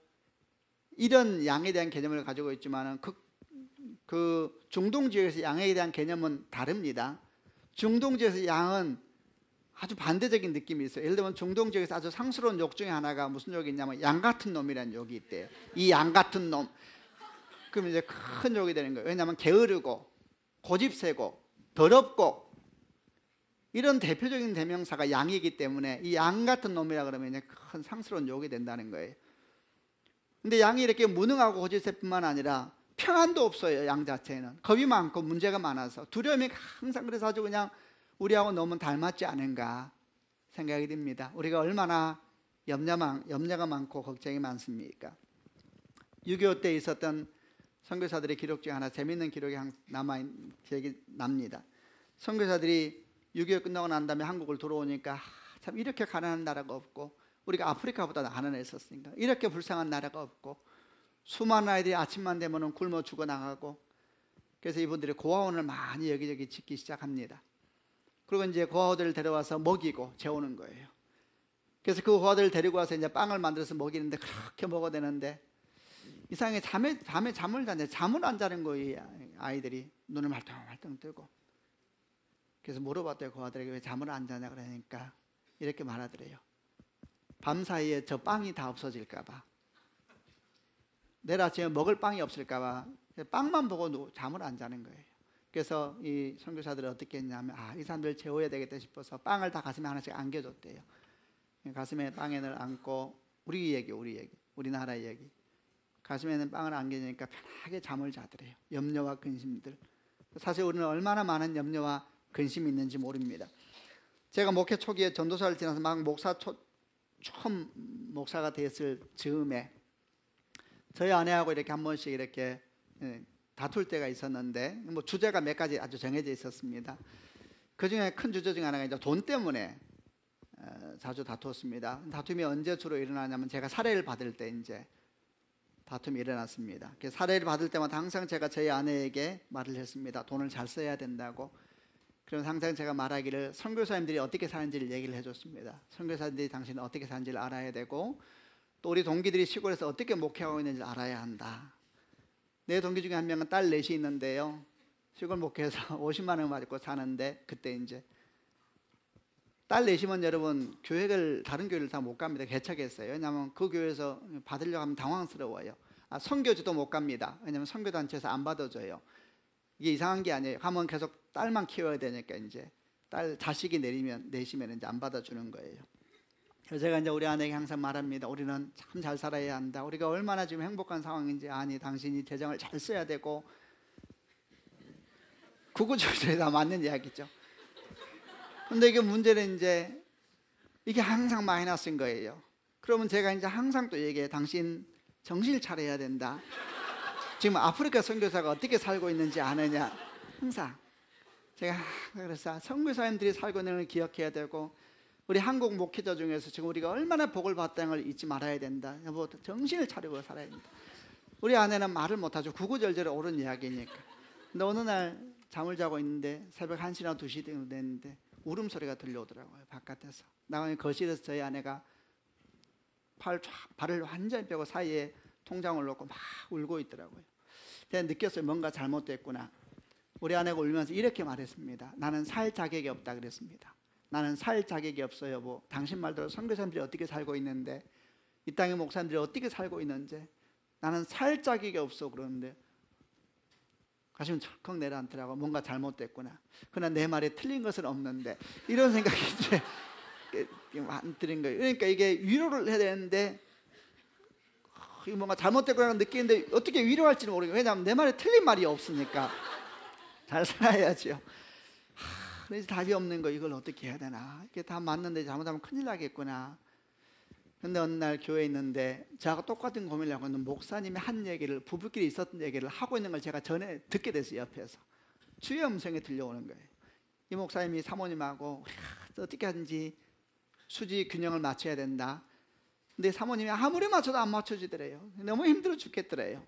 이런 양에 대한 개념을 가지고 있지만 그 중동 지역에서 양에 대한 개념은 다릅니다. 중동 지역에서 양은 아주 반대적인 느낌이 있어요. 예를 들면 중동 지역에서 아주 상스러운 욕 중에 하나가 무슨 욕이 있냐면 양 같은 놈이라는 욕이 있대요. 이 양 같은 놈. 그러면 이제 큰 욕이 되는 거예요. 왜냐하면 게으르고 고집세고 더럽고 이런 대표적인 대명사가 양이기 때문에 이 양 같은 놈이라 그러면 이제 큰 상스러운 욕이 된다는 거예요. 근데 양이 이렇게 무능하고 고집셀 뿐만 아니라 평안도 없어요. 양 자체는 겁이 많고 문제가 많아서 두려움이 항상, 그래서 아주 그냥 우리하고 너무 닮았지 않은가 생각이 듭니다. 우리가 얼마나 염려가 많고 걱정이 많습니까? 6.25 때 있었던 선교사들의 기록 중에 하나, 재미있는 기록이 기억이 납니다. 선교사들이 6.25 끝나고 난 다음에 한국을 들어오니까 참 이렇게 가난한 나라가 없고, 우리가 아프리카보다 가난했었으니까 이렇게 불쌍한 나라가 없고, 수많은 아이들이 아침만 되면 굶어 죽어나가고, 그래서 이분들이 고아원을 많이 여기저기 짓기 시작합니다. 그리고 이제 고아들을 데려와서 먹이고 재우는 거예요. 그래서 그 고아들을 데리고 와서 이제 빵을 만들어서 먹이는데 그렇게 먹어야 되는데 이상하게 밤에 잠을 안 자는 거예요. 아이들이 눈을 말똥말똥 뜨고. 그래서 물어봤대요. 고아들에게 왜 잠을 안 자냐 그러니까 이렇게 말하더래요. 밤 사이에 저 빵이 다 없어질까 봐, 내일 아침에 먹을 빵이 없을까 봐 빵만 보고 잠을 안 자는 거예요. 그래서 이 선교사들이 어떻게 했냐면 이 사람들 재워야 되겠다 싶어서 빵을 다 가슴에 하나씩 안겨줬대요. 가슴에 빵을 안고 우리나라 얘기. 가슴에는 빵을 안겨주니까 편하게 잠을 자더래요. 염려와 근심들. 사실 우리는 얼마나 많은 염려와 근심이 있는지 모릅니다. 제가 목회 초기에 전도사를 지나서 막 처음 목사가 됐을 즈음에 저희 아내하고 이렇게 한 번씩 이렇게 다툴 때가 있었는데, 뭐 주제가 몇 가지 아주 정해져 있었습니다. 그 중에 큰 주제 중 하나가 이제 돈 때문에 자주 다투었습니다. 다툼이 언제 주로 일어나냐면 제가 사례를 받을 때 이제 다툼이 일어났습니다. 사례를 받을 때마다 항상 제가 저희 아내에게 말을 했습니다. 돈을 잘 써야 된다고. 그래서 항상 제가 말하기를 선교사님들이 어떻게 사는지를 얘기를 해줬습니다. 선교사님들이 당신은 어떻게 사는지를 알아야 되고, 또 우리 동기들이 시골에서 어떻게 목회하고 있는지를 알아야 한다. 내 동기 중에 한 명은 딸 넷이 있는데요, 시골 목회에서 50만 원 받고 사는데, 그때 이제 딸 넷이면 여러분 다른 교회를 다 못 갑니다. 개척했어요. 왜냐하면 그 교회에서 받으려고 하면 당황스러워요. 선교지도 못 갑니다. 왜냐하면 선교단체에서 안 받아줘요. 이게 이상한 게 아니에요. 가면 계속 딸만 키워야 되니까 이제 자식이 내시면 이제 안 받아주는 거예요. 그래서 제가 이제 우리 아내에게 항상 말합니다. 우리는 참 잘 살아야 한다. 우리가 얼마나 지금 행복한 상황인지 아니, 당신이 재정을 잘 써야 되고. 구구절절이 다 맞는 이야기죠. 근데 이게 문제는 이제 이게 항상 마이너스인 거예요. 그러면 제가 이제 항상 또 얘기해요. 당신 정신을 차려야 된다. 지금 아프리카 선교사가 어떻게 살고 있는지 아느냐. 항상 제가 그래서 선교사님들이 살고 있는 걸 기억해야 되고, 우리 한국 목회자 중에서 지금 우리가 얼마나 복을 받다는 걸 잊지 말아야 된다. 여보, 정신을 차리고 살아야 된다. 우리 아내는 말을 못하죠. 구구절절에 옳은 이야기니까. 근데 어느 날 잠을 자고 있는데 새벽 1시나 2시 됐는데 울음소리가 들려오더라고요. 바깥에서. 나가면 거실에서 저희 아내가 발을 완전히 빼고 사이에 통장을 놓고 막 울고 있더라고요. 제가 느꼈어요. 뭔가 잘못됐구나. 우리 아내가 울면서 이렇게 말했습니다. 나는 살 자격이 없다 그랬습니다. 나는 살 자격이 없어요. 여보, 당신 말대로 선교사님들이 어떻게 살고 있는데, 이 땅의 목사님들이 어떻게 살고 있는지 나는 살 자격이 없어. 그러는데 가슴이 철컥 내려앉더라고. 뭔가 잘못됐구나. 그러나 내 말에 틀린 것은 없는데, 이런 생각이 이제 안 드는 거예요. 그러니까 이게 위로를 해야 되는데 뭔가 잘못됐구나 느끼는데 어떻게 위로할지는 모르겠어요. 왜냐하면 내 말에 틀린 말이 없으니까. 잘 살아야죠. 그래서 답이 없는 거, 이걸 어떻게 해야 되나. 이게 다 맞는데 잘못하면 큰일 나겠구나. 근데 어느 날 교회에 있는데 저하고 똑같은 고민을 하고 있는 목사님이 한 얘기를, 부부끼리 있었던 얘기를 하고 있는 걸 제가 전에 듣게 됐어요. 옆에서 주의 음성이 들려오는 거예요. 이 목사님이 사모님하고 어떻게 하든지 수지 균형을 맞춰야 된다. 근데 사모님이 아무리 맞춰도 안 맞춰지더래요. 너무 힘들어 죽겠더래요.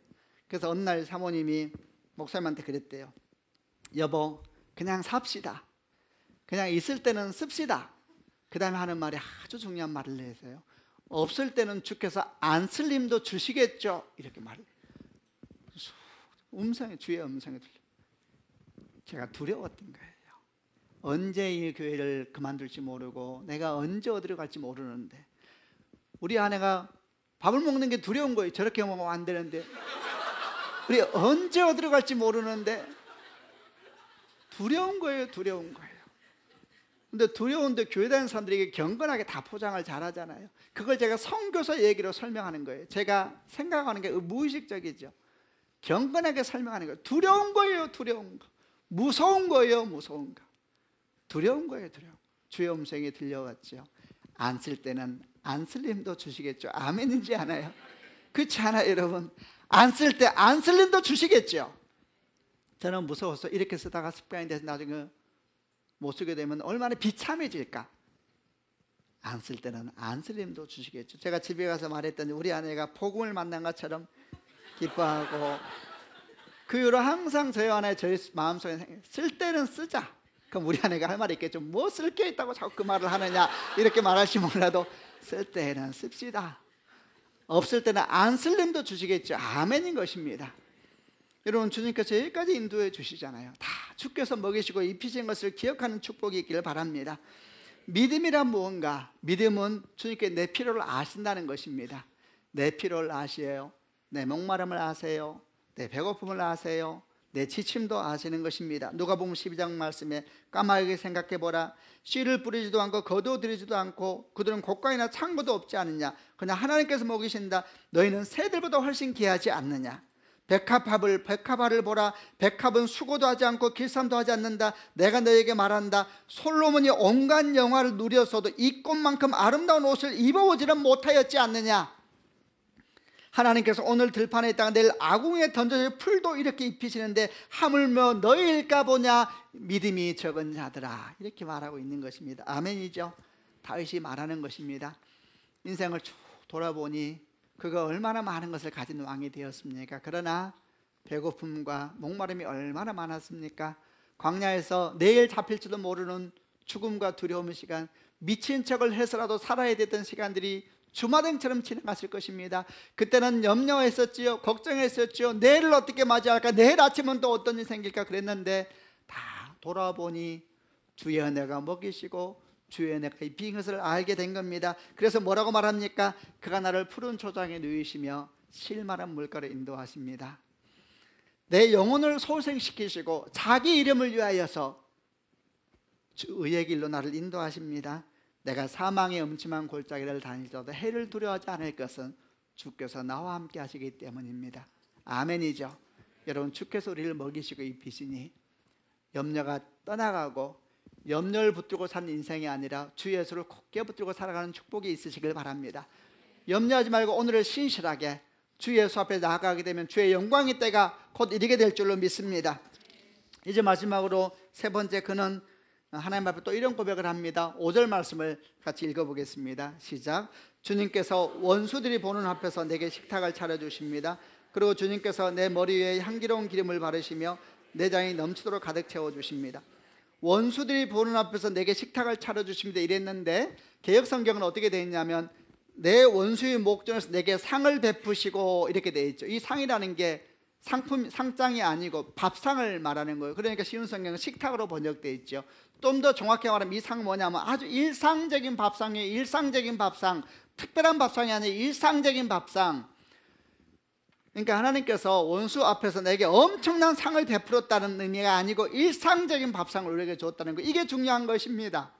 그래서 어느 날 사모님이 목사님한테 그랬대요. 여보, 그냥 삽시다. 그냥 있을 때는 씁시다. 그 다음에 하는 말이 아주 중요한 말을 해서요. 없을 때는 주께서 안 쓸 힘도 주시겠죠. 이렇게 말을 해요. 주의 음성이 들려. 제가 두려웠던 거예요. 언제 이 교회를 그만둘지 모르고 내가 언제 어디로 갈지 모르는데, 우리 아내가 밥을 먹는 게 두려운 거예요. 저렇게 먹으면 안 되는데, 우리 언제 어디로 갈지 모르는데 두려운 거예요. 두려운 거예요. 근데 두려운데 교회 다니는 사람들에게 경건하게 다 포장을 잘하잖아요. 그걸 제가 선교사 얘기로 설명하는 거예요. 제가 생각하는 게 무의식적이죠. 경건하게 설명하는 거예요. 두려운 거예요. 두려운 거. 무서운 거예요. 무서운 거. 두려운 거예요. 두려운 거. 주의 음성이 들려왔죠. 안 쓸 때는 안 쓸 힘도 주시겠죠. 아멘인지 않아요? 그렇지 않아요, 여러분? 안 쓸 때 안 쓸 힘도 주시겠죠. 저는 무서워서 이렇게 쓰다가 습관이 돼서 나중에 못 쓰게 되면 얼마나 비참해질까. 안 쓸 때는 안 쓸 힘도 주시겠죠. 제가 집에 가서 말했더니 우리 아내가 복음을 만난 것처럼 기뻐하고, 그 이후로 항상 저희 아내 저희 마음속에 쓸 때는 쓰자. 그럼 우리 아내가 할 말이 있겠죠. 뭐 쓸 게 있다고 자꾸 그 말을 하느냐, 이렇게 말할지 몰라도 쓸 때는 씁시다. 없을 때는 안 쓸 힘도 주시겠죠. 아멘인 것입니다. 여러분, 주님께서 여기까지 인도해 주시잖아요. 다 주께서 먹이시고 입히신 것을 기억하는 축복이 있기를 바랍니다. 믿음이란 무언가? 믿음은 주님께 내 필요를 아신다는 것입니다. 내 필요를 아세요. 내 목마름을 아세요. 내 배고픔을 아세요. 내 지침도 아시는 것입니다. 누가복음 12장 말씀에 까마귀게 생각해보라. 씨를 뿌리지도 않고 거두어들이지도 않고 그들은 곡간이나 창고도 없지 않느냐. 그러나 하나님께서 먹이신다. 너희는 새들보다 훨씬 귀하지 않느냐. 백합화를 보라. 백합은 수고도 하지 않고 길쌈도 하지 않는다. 내가 너에게 말한다. 솔로몬이 온갖 영화를 누렸어도 이 꽃만큼 아름다운 옷을 입어오지는 못하였지 않느냐. 하나님께서 오늘 들판에 있다가 내일 아궁이에 던져질 풀도 이렇게 입히시는데 하물며 너희일까 보냐. 믿음이 적은 자들아. 이렇게 말하고 있는 것입니다. 아멘이죠. 다윗이 말하는 것입니다. 인생을 쭉 돌아보니 그가 얼마나 많은 것을 가진 왕이 되었습니까? 그러나 배고픔과 목마름이 얼마나 많았습니까? 광야에서 내일 잡힐지도 모르는 죽음과 두려움의 시간, 미친 척을 해서라도 살아야 됐던 시간들이 주마등처럼 지나갔을 것입니다. 그때는 염려했었지요. 걱정했었지요. 내일을 어떻게 맞이할까? 내일 아침은 또 어떤 일이 생길까? 그랬는데 다 돌아보니 주의 은혜가 먹이시고 주의 은혜가 입힌 것을 알게 된 겁니다. 그래서 뭐라고 말합니까? 그가 나를 푸른 초장에 누이시며 실마른 물가로 인도하십니다. 내 영혼을 소생시키시고 자기 이름을 위하여서 의의 길로 나를 인도하십니다. 내가 사망의 음침한 골짜기를 다닐지라도 해를 두려워하지 않을 것은 주께서 나와 함께 하시기 때문입니다. 아멘이죠. 여러분, 주께서 우리를 먹이시고 입히시니 염려가 떠나가고 염려를 붙들고 사는 인생이 아니라 주 예수를 굳게 붙들고 살아가는 축복이 있으시길 바랍니다. 염려하지 말고 오늘을 신실하게 주 예수 앞에 나아가게 되면 주의 영광의 때가 곧 이르게 될 줄로 믿습니다. 이제 마지막으로 세 번째, 그는 하나님 앞에 또 이런 고백을 합니다. 5절 말씀을 같이 읽어보겠습니다. 시작. 주님께서 원수들이 보는 앞에서 내게 식탁을 차려주십니다. 그리고 주님께서 내 머리 위에 향기로운 기름을 바르시며 내 장이 넘치도록 가득 채워주십니다. 원수들이 보는 앞에서 내게 식탁을 차려주십니다 이랬는데, 개역성경은 어떻게 되어 있냐면 내 원수의 목전에서 내게 상을 베푸시고 이렇게 되어 있죠. 이 상이라는 게 상장이 아니고 밥상을 말하는 거예요. 그러니까 쉬운 성경은 식탁으로 번역되어 있죠. 좀 더 정확히 말하면 이 상은 뭐냐면 아주 일상적인 밥상이에요. 일상적인 밥상, 특별한 밥상이 아니라 일상적인 밥상. 그러니까 하나님께서 원수 앞에서 내게 엄청난 상을 베풀었다는 의미가 아니고 일상적인 밥상을 우리에게 줬다는 거, 이게 중요한 것입니다.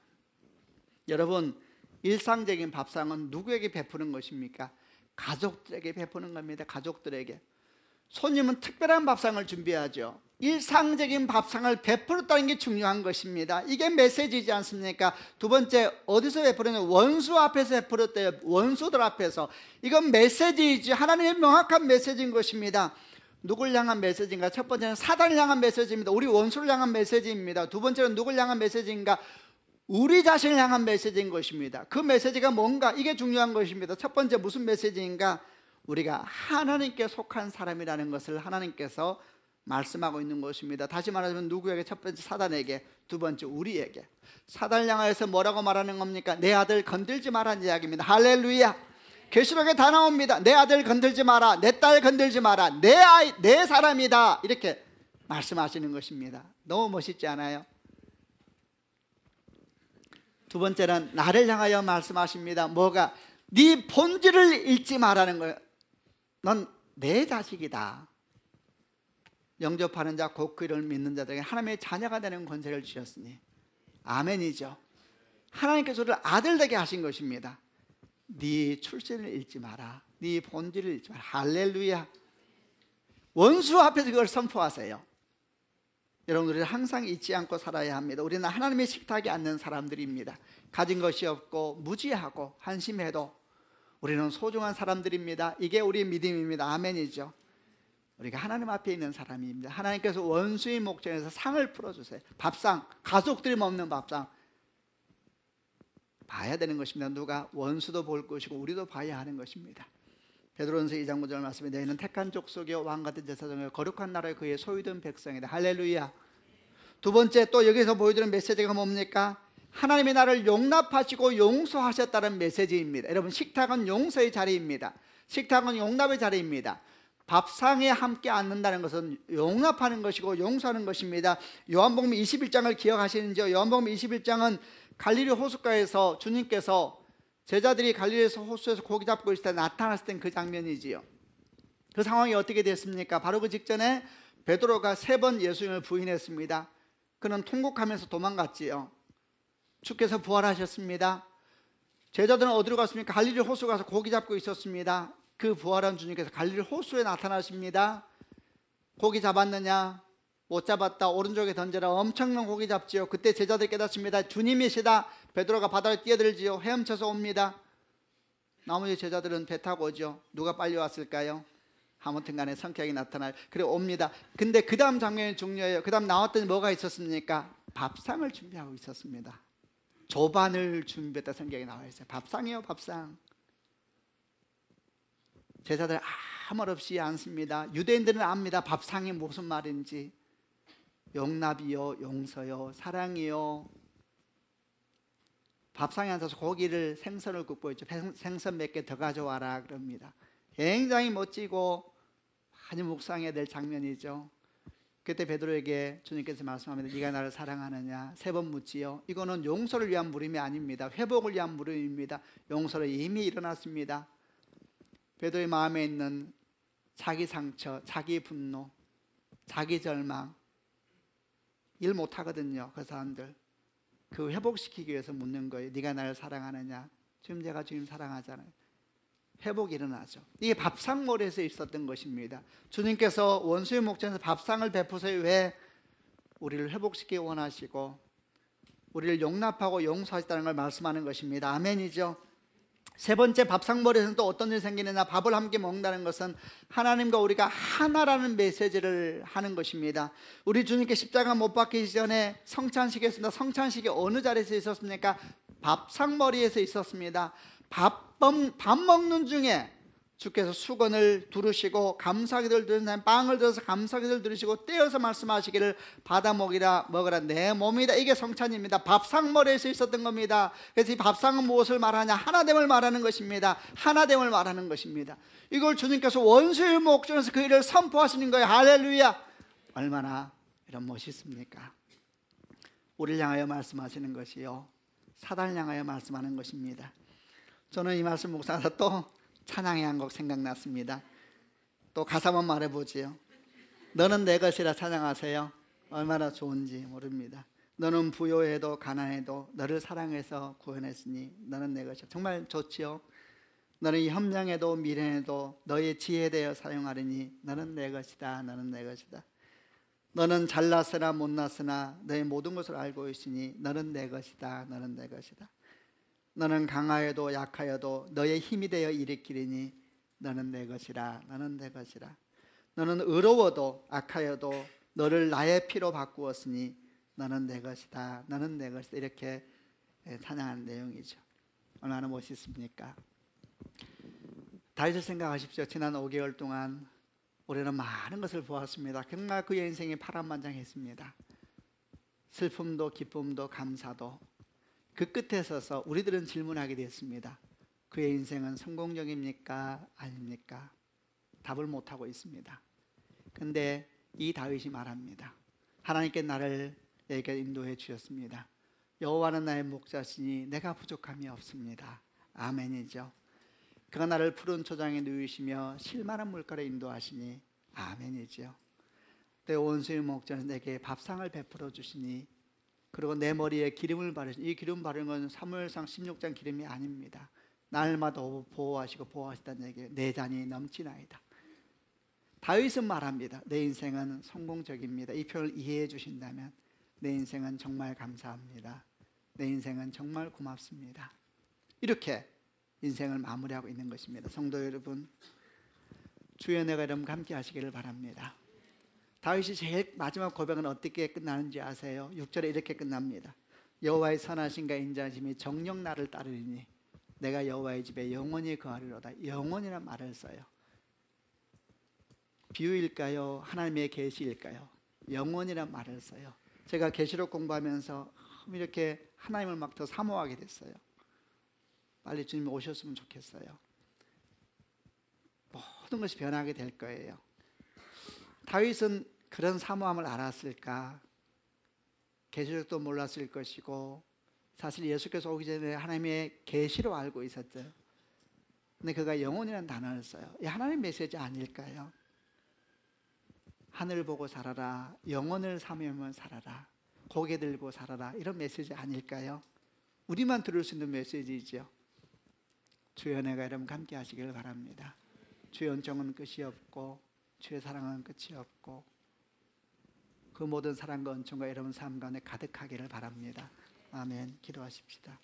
여러분, 일상적인 밥상은 누구에게 베푸는 것입니까? 가족들에게 베푸는 겁니다. 가족들에게. 손님은 특별한 밥상을 준비하죠. 일상적인 밥상을 베풀었다는 게 중요한 것입니다. 이게 메시지지 않습니까? 두 번째, 어디서 베풀었냐면 원수 앞에서 베풀었대요. 원수들 앞에서. 이건 메시지이지, 하나님의 명확한 메시지인 것입니다. 누굴 향한 메시지인가? 첫 번째는 사단을 향한 메시지입니다. 우리 원수를 향한 메시지입니다. 두 번째는 누굴 향한 메시지인가? 우리 자신을 향한 메시지인 것입니다. 그 메시지가 뭔가? 이게 중요한 것입니다. 첫 번째, 무슨 메시지인가? 우리가 하나님께 속한 사람이라는 것을 하나님께서 말씀하고 있는 것입니다. 다시 말하자면 누구에게? 첫 번째 사단에게, 두 번째 우리에게. 사단을 향해서 뭐라고 말하는 겁니까? 내 아들 건들지 마라는 이야기입니다. 할렐루야. 계시록에 다 나옵니다. 내 아들 건들지 마라, 내 딸 건들지 마라, 내 아이, 내 사람이다, 이렇게 말씀하시는 것입니다. 너무 멋있지 않아요? 두 번째는 나를 향하여 말씀하십니다. 뭐가? 네 본질을 잃지 마라는 거예요. 넌 내 자식이다. 영접하는 자, 곧 그 이름을 믿는 자들에게 하나님의 자녀가 되는 권세를 주셨으니. 아멘이죠. 하나님께서 우리를 아들 되게 하신 것입니다. 네 출신을 잃지 마라, 네 본질을 잃지 마라. 할렐루야. 원수 앞에서 그걸 선포하세요. 여러분, 우리는 항상 잊지 않고 살아야 합니다. 우리는 하나님의 식탁에 앉는 사람들입니다. 가진 것이 없고 무지하고 한심해도 우리는 소중한 사람들입니다. 이게 우리의 믿음입니다. 아멘이죠. 우리가 하나님 앞에 있는 사람입니다. 하나님께서 원수의 목전에서 상을 풀어주세요. 밥상, 가족들이 먹는 밥상 봐야 되는 것입니다. 누가? 원수도 볼 것이고 우리도 봐야 하는 것입니다. 베드로전서 2장 9절 말씀에 너희는 택한 족속이요 왕같은 제사장이요 거룩한 나라의 그의 소유된 백성이다. 할렐루야. 두 번째, 또 여기서 보여주는 메시지가 뭡니까? 하나님이 나를 용납하시고 용서하셨다는 메시지입니다. 여러분, 식탁은 용서의 자리입니다. 식탁은 용납의 자리입니다. 밥상에 함께 앉는다는 것은 용납하는 것이고 용서하는 것입니다. 요한복음 21장을 기억하시는지요? 요한복음 21장은 갈릴리 호숫가에서 주님께서 제자들이 갈릴리에서 호수에서 고기 잡고 있을 때 나타났을 땐 그 장면이지요. 그 상황이 어떻게 됐습니까? 바로 그 직전에 베드로가 3번 예수님을 부인했습니다. 그는 통곡하면서 도망갔지요. 주께서 부활하셨습니다. 제자들은 어디로 갔습니까? 갈릴리 호수 가서 고기 잡고 있었습니다. 그 부활한 주님께서 갈릴리 호수에 나타나십니다. 고기 잡았느냐? 못 잡았다. 오른쪽에 던져라. 엄청난 고기 잡지요. 그때 제자들 깨닫습니다. 주님이시다. 베드로가 바다에 뛰어들지요. 헤엄쳐서 옵니다. 나머지 제자들은 배 타고 오죠. 누가 빨리 왔을까요? 아무튼 간에 성격이 나타나요. 그래 옵니다. 근데 그 다음 장면이 중요해요. 그 다음 나왔더니 뭐가 있었습니까? 밥상을 준비하고 있었습니다. 조반을 준비했다 성경에 나와 있어요. 밥상이요, 밥상. 제자들 아무 말 없이 앉습니다. 유대인들은 압니다. 밥상이 무슨 말인지. 용납이요, 용서요, 사랑이요. 밥상에 앉아서 고기를, 생선을 굽고 있죠. 생선 몇 개 더 가져와라 그럽니다. 굉장히 멋지고 아주 묵상해야 될 장면이죠. 그때 베드로에게 주님께서 말씀합니다. 네가 나를 사랑하느냐? 3번 묻지요. 이거는 용서를 위한 물음이 아닙니다. 회복을 위한 물음입니다. 용서는 이미 일어났습니다. 베드로의 마음에 있는 자기 상처, 자기 분노, 자기 절망, 일 못하거든요. 그 사람들. 그 회복시키기 위해서 묻는 거예요. 네가 나를 사랑하느냐? 지금 제가 주님 사랑하잖아요. 회복이 일어나죠. 이게 밥상머리에서 있었던 것입니다. 주님께서 원수의 목전에서 밥상을 베푸세요. 왜? 우리를 회복시키기 원하시고 우리를 용납하고 용서하시다는 걸 말씀하는 것입니다. 아멘이죠. 3번째 밥상머리에서는 또 어떤 일이 생기느냐? 밥을 함께 먹는다는 것은 하나님과 우리가 하나라는 메시지를 하는 것입니다. 우리 주님께 십자가 못 박히기 전에 성찬식이었습니다. 성찬식이 어느 자리에서 있었습니까? 밥상머리에서 있었습니다. 밥 먹는 중에 주께서 수건을 두르시고 감사기도를 드리는 빵을 들어서 감사기도를 드리시고 떼어서 말씀하시기를 받아 먹으라 내 몸이다. 이게 성찬입니다. 밥상머리에서 있었던 겁니다. 그래서 이 밥상은 무엇을 말하냐? 하나됨을 말하는 것입니다. 하나됨을 말하는 것입니다. 이걸 주님께서 원수의 목전에서 그 일을 선포하시는 거예요. 할렐루야. 얼마나 이런 멋있습니까? 우리를 향하여 말씀하시는 것이요, 사단을 향하여 말씀하는 것입니다. 저는 이 말씀 묵상하다 또 찬양의 한 곡 생각났습니다. 또 가사만 말해보지요. 너는 내 것이라 찬양하세요. 얼마나 좋은지 모릅니다. 너는 부요해도 가난해도 너를 사랑해서 구원했으니 너는 내 것이야. 정말 좋지요. 너는 현명해도 미련해도 너의 지혜에 대해 사용하리니 너는 내 것이다. 너는 내 것이다. 너는 잘났으나 못났으나 너의 모든 것을 알고 있으니 너는 내 것이다. 너는 내 것이다. 너는 강하여도 약하여도 너의 힘이 되어 일으키리니 너는 내 것이라. 너는 내 것이라. 너는 의로워도 악하여도 너를 나의 피로 바꾸었으니 너는 내 것이다. 너는 내 것이다. 이렇게 찬양하는 내용이죠. 얼마나 멋있습니까? 다윗을 생각하십시오. 지난 5개월 동안 우리는 많은 것을 보았습니다. 정말 그의 인생이 파란만장했습니다. 슬픔도 기쁨도 감사도. 그 끝에 서서 우리들은 질문하게 됐습니다. 그의 인생은 성공적입니까? 아닙니까? 답을 못하고 있습니다. 그런데 이 다윗이 말합니다. 하나님께 나를 여기까지 인도해 주셨습니다. 여호와는 나의 목자시니 내가 부족함이 없습니다. 아멘이죠. 그가 나를 푸른 초장에 누이시며 실만한 물가로 인도하시니 아멘이죠. 내 원수의 목전에서 내게 밥상을 베풀어 주시니 그리고 내 머리에 기름을 바르시니 이 기름 바르는 건 사무엘상 16장 기름이 아닙니다. 날마다 보호하시고 보호하시다는 얘기예요. 내 잔이 넘치나이다. 다윗은 말합니다. 내 인생은 성공적입니다. 이 표현을 이해해 주신다면 내 인생은 정말 감사합니다. 내 인생은 정말 고맙습니다. 이렇게 인생을 마무리하고 있는 것입니다. 성도 여러분, 주의 은혜가 여러분과 함께 하시기를 바랍니다. 다윗이 제일 마지막 고백은 어떻게 끝나는지 아세요? 6절에 이렇게 끝납니다. 여호와의 선하심과 인자하심이 정녕 나를 따르리니 내가 여호와의 집에 영원히 거하리로다. 영원이라는 말을 써요. 비유일까요? 하나님의 계시일까요? 영원이라는 말을 써요. 제가 계시록 공부하면서 이렇게 하나님을 막 더 사모하게 됐어요. 빨리 주님 오셨으면 좋겠어요. 모든 것이 변하게 될 거예요. 다윗은 그런 사모함을 알았을까? 계시록도 몰랐을 것이고 사실 예수께서 오기 전에 하나님의 계시로 알고 있었죠. 근데 그가 영혼이라는 단어를 써요. 이 하나님의 메시지 아닐까요? 하늘 보고 살아라, 영혼을 사모하며 살아라, 고개 들고 살아라, 이런 메시지 아닐까요? 우리만 들을 수 있는 메시지죠. 주의 은혜가 여러분과 함께 하시길 바랍니다. 주의 은총은 끝이 없고 주의 사랑은 끝이 없고 그 모든 사랑과 은총과 여러분 삶 가운데 가득하기를 바랍니다. 아멘. 기도하십시다.